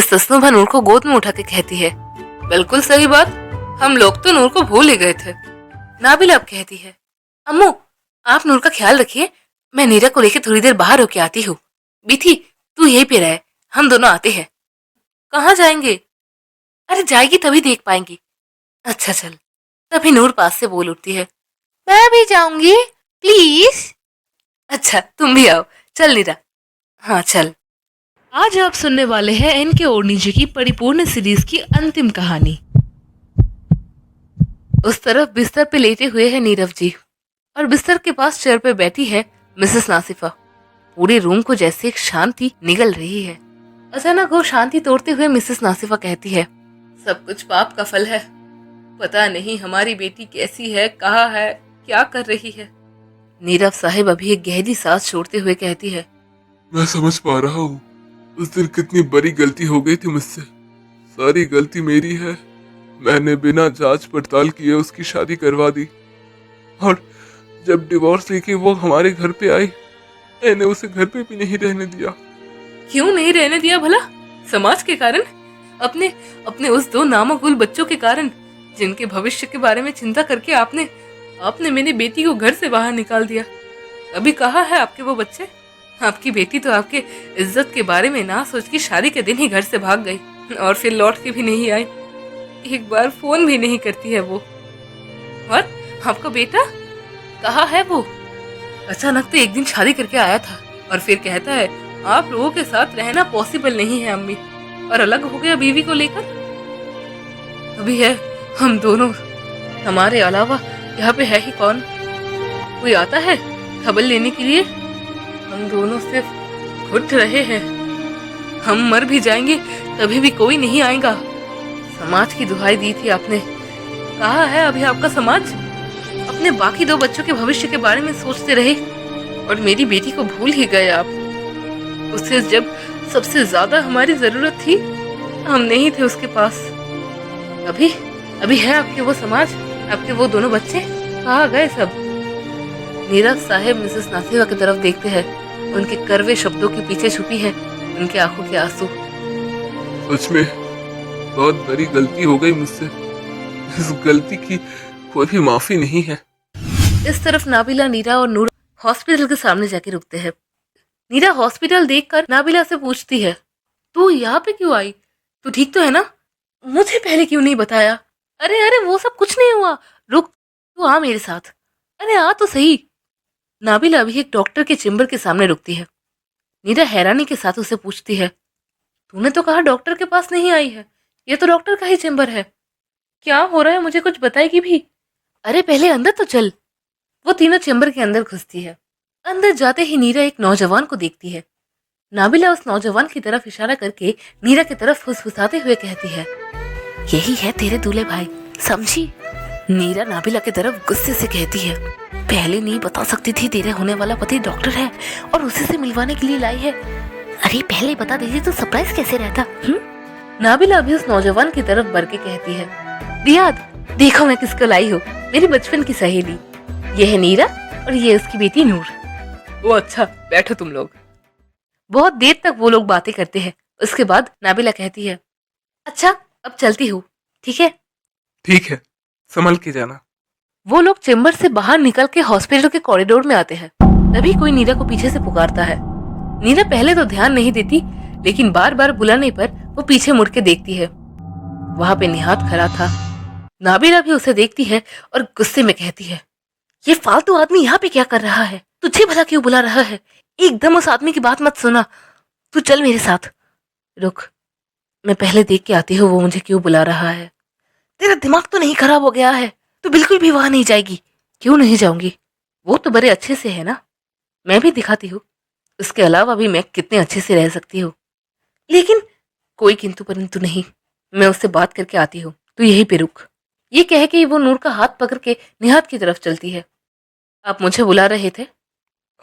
सस्नोभा नूर को गोद में उठा के कहती है, बिल्कुल सही बात, हम लोग तो नूर को भूल ही गए थे। नाबिला अब कहती है, अम्मू आप नूर का ख्याल रखिए, मैं नीरा को लेकर थोड़ी देर बाहर होके आती हूँ। बीथी तू यहीं पे रहे, हम दोनों आते हैं। कहाँ जाएंगे? अरे जाएगी तभी देख पाएंगी। अच्छा चल। तभी नूर पास से बोल उठती है, मैं भी जाऊंगी प्लीज। अच्छा तुम भी आओ, चल नीरा। हाँ चल। आज आप सुनने वाले हैं एन.के. ओर्निजी की परिपूर्ण सीरीज की अंतिम कहानी। उस तरफ बिस्तर पे लेटे हुए हैं नीरव जी और बिस्तर के पास चेयर पे बैठी है मिसेस नासिफा। पूरे रूम को जैसे एक शांति निगल रही है। अचानक वो शांति तोड़ते हुए मिसेस नासिफा कहती है, सब कुछ पाप का फल है। पता नहीं हमारी बेटी कैसी है, कहाँ है, क्या कर रही है। नीरव साहिब अभी एक गहरी सांस छोड़ते हुए कहती है, मैं समझ पा रहा हूँ उस दिन कितनी बड़ी गलती हो गई थी मुझसे। सारी गलती मेरी है। मैंने बिना जांच पड़ताल किए उसकी शादी करवा दी और जब डिवोर्स लेके वो हमारे घर पे आई, मैंने उसे घर पे भी नहीं रहने दिया। क्यों नहीं रहने दिया भला? समाज के कारण? अपने अपने उस दो नामकुल बच्चों के कारण, जिनके भविष्य के बारे में चिंता करके आपने मेरी बेटी को घर से बाहर निकाल दिया। अभी कहाँ है आपके वो बच्चे? आपकी बेटी तो आपके इज्जत के बारे में ना सोच के शादी के दिन ही घर से भाग गई और फिर लौट के भी नहीं आई। एक बार फोन भी नहीं करती है वो। और आपका बेटा कहाँ है वो? अचानक तो एक दिन शादी करके आया था और फिर कहता है आप लोगों के साथ रहना पॉसिबल नहीं है अम्मी, और अलग हो गया बीवी को लेकर। अभी है हम दोनों, हमारे अलावा यहाँ पे है ही कौन? कोई आता है खबर लेने के लिए? हम दोनों सिर्फ घुट रहे हैं। हम मर भी जाएंगे तभी भी कोई नहीं आएगा। समाज की दुहाई दी थी आपने, कहाँ है अभी आपका समाज? अपने बाकी दो बच्चों के भविष्य के बारे में सोचते रहे और मेरी बेटी को भूल ही गए आप। उसे जब सबसे ज्यादा हमारी जरूरत थी हम नहीं थे उसके पास। अभी अभी है आपके वो समाज, आपके वो दोनों बच्चे कहाँ गए सब? नीरज साहब मिसेस नासिफा की तरफ देखते हैं। उनके करवे शब्दों के पीछे छुपी है उनके आंखों के आंसू। सच में बहुत बड़ी गलती हो गई मुझसे। इस गलती की कोई भी माफी नहीं है। इस तरफ नाबिला, नीरा और नूर हॉस्पिटल के सामने जाके रुकते हैं। नीरा हॉस्पिटल देखकर नाबिला से पूछती है, तू यहाँ पे क्यों आई? तू ठीक तो है ना? मुझे पहले क्यों नहीं बताया? अरे अरे वो सब कुछ नहीं हुआ, रुक तू आ मेरे साथ। अरे आ तो सही। नाबिला अभी एक डॉक्टर के चेम्बर के सामने रुकती है। नीरा हैरानी के साथ उसे पूछती है, तूने तो कहा डॉक्टर के पास नहीं आई है, ये तो डॉक्टर का ही चेम्बर है। क्या हो रहा है मुझे कुछ बताएगी भी? अरे पहले अंदर तो चल। वो तीनों चेम्बर के अंदर घुसती है। अंदर जाते ही नीरा एक नौजवान को देखती है। नाबिला उस नौजवान की तरफ इशारा करके नीरा की तरफ फुसफुसाते हुए कहती है, यही है तेरे दूल्हे भाई, समझी? नीरा नाबिला की तरफ गुस्से से कहती है, पहले नहीं बता सकती थी तेरे होने वाला पति डॉक्टर है और उसी से मिलवाने के लिए लाई है? अरे पहले बता देती तो सरप्राइज कैसे रहता? नाबिला अभी उस नौजवान की तरफ बढ़ के कहती है, रियाद देखो मैं किसको लाई हूँ, मेरी बचपन की सहेली। ये है नीरा और ये उसकी बेटी नूर। वो अच्छा बैठो तुम लोग। बहुत देर तक वो लोग बातें करते हैं। उसके बाद नाबिला कहती है, अच्छा अब चलती हूँ, ठीक है? ठीक है, संभल के जाना। वो लोग चेम्बर से बाहर निकल के हॉस्पिटल के कॉरिडोर में आते हैं। तभी कोई नीरा को पीछे से पुकारता है। नीरा पहले तो ध्यान नहीं देती, लेकिन बार बार बुलाने पर वो पीछे मुड़ के देखती है। वहां पे निहात खड़ा था। नाबिला भी उसे देखती है और गुस्से में कहती है, ये फालतू आदमी यहाँ पे क्या कर रहा है? तुझे भला क्यों बुला रहा है? एकदम उस आदमी की बात मत सुना, तू चल मेरे साथ। रुक, मैं पहले देख के आती हूँ वो मुझे क्यों बुला रहा है। तेरा दिमाग तो नहीं खराब हो गया है? तो बिल्कुल भी वहां नहीं जाएगी। क्यों नहीं जाऊंगी? वो तो बड़े अच्छे से है ना, मैं भी दिखाती हूँ उसके अलावा भी मैं कितने अच्छे से रह सकती हूँ। लेकिन कोई किंतु परंतु नहीं, मैं उससे बात करके आती हूँ, तू यहीं पे रुक। ये कह के वो नूर का हाथ पकड़ के निहात की तरफ चलती है। आप मुझे बुला रहे थे?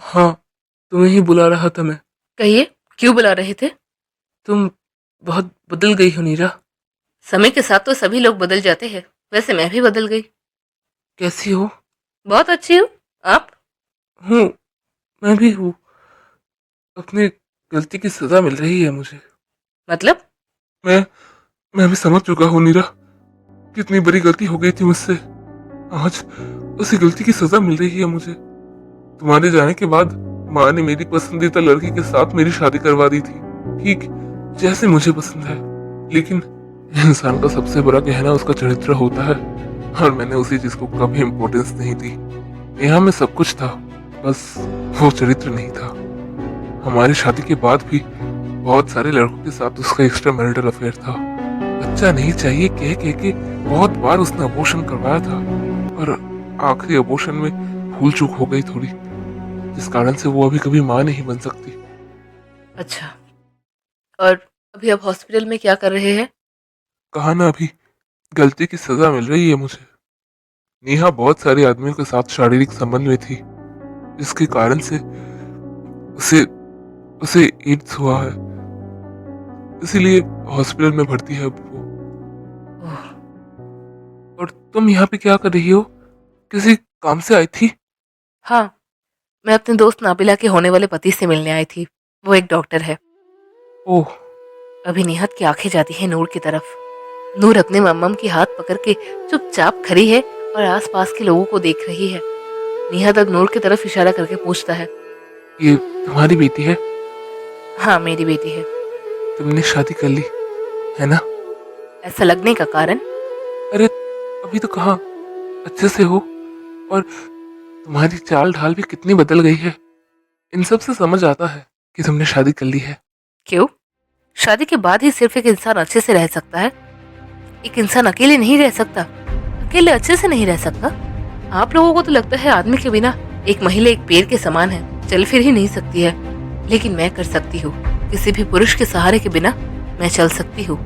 हाँ, तुम्हें ही बुला रहा था मैं। कहिए क्यों बुला रहे थे? तुम बहुत बदल गई हो नीरा। समय के साथ तो सभी लोग बदल जाते हैं, वैसे मैं भी बदल गई। कैसी हो? बहुत अच्छी हूँ। आप? हूँ, मैं भी हूँ। अपनी गलती की सजा मिल रही है मुझे। मतलब? मैं मैं अभी समझ चुका हूँ नीरा, कितनी बड़ी गलती हो गई थी मुझसे। आज उसी गलती की सजा मिल रही है मुझे। तुम्हारे जाने के बाद माँ ने मेरी पसंदीदा लड़की के साथ मेरी शादी करवा दी थी, ठीक जैसे मुझे पसंद है। लेकिन इंसान का सबसे बड़ा कहना उसका चरित्र होता है, और मैंने उसी चीज को कभी इम्पोर्टेंस नहीं दी। यहाँ में सब कुछ था, बस वो चरित्र नहीं था। हमारी शादी के बाद भी बहुत सारे लड़कों के साथ उसका एक्स्ट्रा मैरिटल अफेयर था। बच्चा नहीं चाहिए कह कह के बहुत बार उसने अबॉर्शन करवाया था, और आखिरी अबॉर्शन में भूल चूक हो गई थोड़ी, जिस कारण से वो अभी कभी माँ नहीं बन सकती। अच्छा, और अभी आप हॉस्पिटल में क्या कर रहे हैं? कहा ना अभी, गलती की सजा मिल रही है मुझे। नेहा बहुत सारे आदमियों के साथ शारीरिक संबंध में थी, जिसके कारण से उसे उसे एड्स हुआ है, इसीलिए हॉस्पिटल में भर्ती है अब वो। ओह, और तुम यहाँ पे क्या कर रही हो? किसी काम से आई थी? हाँ, मैं अपने दोस्त नाबिला के होने वाले पति से मिलने आई थी। वो एक डॉक्टर है। ओह, अभी निहत की आंखें जाती है नूर की तरफ। नूर अपने मम्मम की हाथ पकड़ के चुपचाप खड़ी है और आसपास के लोगों को देख रही है। निहत अब नूर की तरफ इशारा करके पूछता है, ये तुम्हारी बेटी है? हाँ मेरी बेटी है। तुमने शादी कर ली है ना? ऐसा लगने का कारण? अरे अभी तो कहाँ, अच्छे से हो, और तुम्हारी चाल ढाल भी कितनी बदल गई है। इन सब से समझ आता है कि तुमने शादी कर ली है। क्यों? शादी के बाद ही सिर्फ एक इंसान अच्छे से रह सकता है? एक इंसान अकेले नहीं रह सकता, अकेले अच्छे से नहीं रह सकता। आप लोगों को तो लगता है आदमी के बिना एक महिला एक पेड़ के समान है, चल फिर ही नहीं सकती है। लेकिन मैं कर सकती हूँ। किसी भी पुरुष के सहारे के बिना मैं चल सकती हूँ।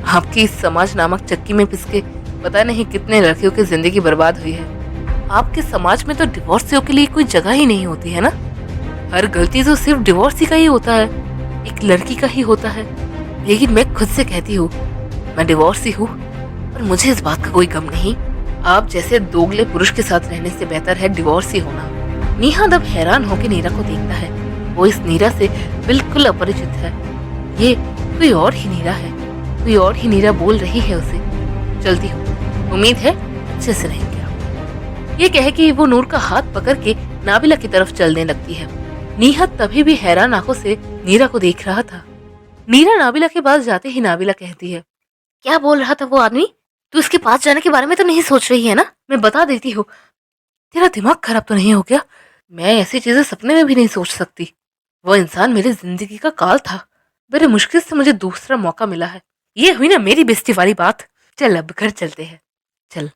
आपकी इस समाज नामक चक्की में पिसके पता नहीं कितने लड़कियों की जिंदगी बर्बाद हुई है। आपके समाज में तो डिवोर्सियों के लिए कोई जगह ही नहीं होती है ना। हर गलती तो सिर्फ डिवोर्स ही का ही होता है, एक लड़की का ही होता है। लेकिन मैं खुद से कहती हूँ मैं डिवोर्सी हूँ, और मुझे इस बात का कोई गम नहीं। आप जैसे दोगले पुरुष के साथ रहने से बेहतर है डिवोर्सी होना। निहाद अब हैरान होकर नीरा को देखता है। वो इस नीरा से बिल्कुल अपरिचित है। ये कोई और ही नीरा है, कोई और ही नीरा बोल रही है उसे। चलती हूँ, उम्मीद है अच्छे से रहेंगे। ये कह के वो नूर का हाथ पकड़ के नाबिला की तरफ चलने लगती है। नीहत तभी भी हैरान आंखों से नीरा को देख रहा था। नीरा नाबिला के पास जाते ही नाबिला कहती है, क्या बोल रहा था वो आदमी? तू इसके पास जाने के बारे में तो नहीं सोच रही है ना? मैं बता देती हूँ, तेरा दिमाग खराब तो नहीं हो गया? मैं ऐसी चीजें सपने में भी नहीं सोच सकती। वो इंसान मेरी जिंदगी का काल था। बड़े मुश्किल से मुझे दूसरा मौका मिला है। ये हुई ना मेरी बेइज्जती वाली बात। चल अब घर चलते हैं, चल।